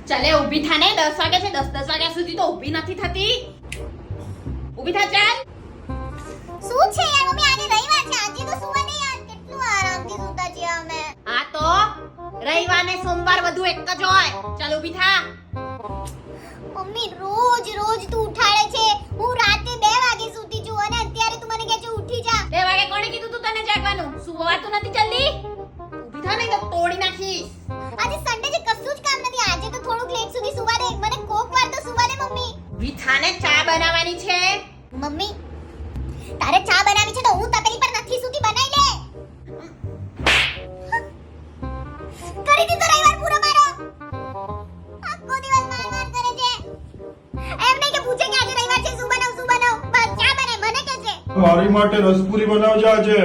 ચાલે ઊભી થા ને 10 વાગે છે 10 વાગ્યા સુધી તો ઊભી નથી થતી. ઊભી થા ચાલ. શું છે યાર મમ્મી આજે રવિવાર છે આજે તો સુવા નહીં યાર કેટલું આરામથી સૂતા છીએ અમે. આ તો રવિવાર ને સોમવાર બધું એક જ હોય. ચાલ ઊભી થા. મમ્મી રોજ રોજ તું ઉઠાડે છે. હું રાતે 2 વાગે સૂતી છું અને અત્યારે તું મને કહે છે ઉઠી જા. 2 વાગે કોણે કીધું તું તને જાગવાનું? સુવાતું નથી જલ્દી. ઊભી થા નહીં તો તોડી નાખીશ. આજે સન્ડે છે કશું જ કામ નથી આજે તો થોડુંક લેટ સુધી સુવા દે મને કોક વાર તો સુવા દે મમ્મી. ઊભી થા ને ચા બનાવવાની છે. મમ્મી તારે ચા બનાવી છે તો હું તપેલી પર નથી સૂતી બનાવી લે. કરી દીધો રવિવાર પૂરો મારો. આખો દિવસ માર કરે છે. એમ નહીં કે પૂછે કે આજે રવિવાર છે શું બનાવ બસ ચા બનાવ મને કહે છે. મારી માટે રસપુરી બનાવજે આજે.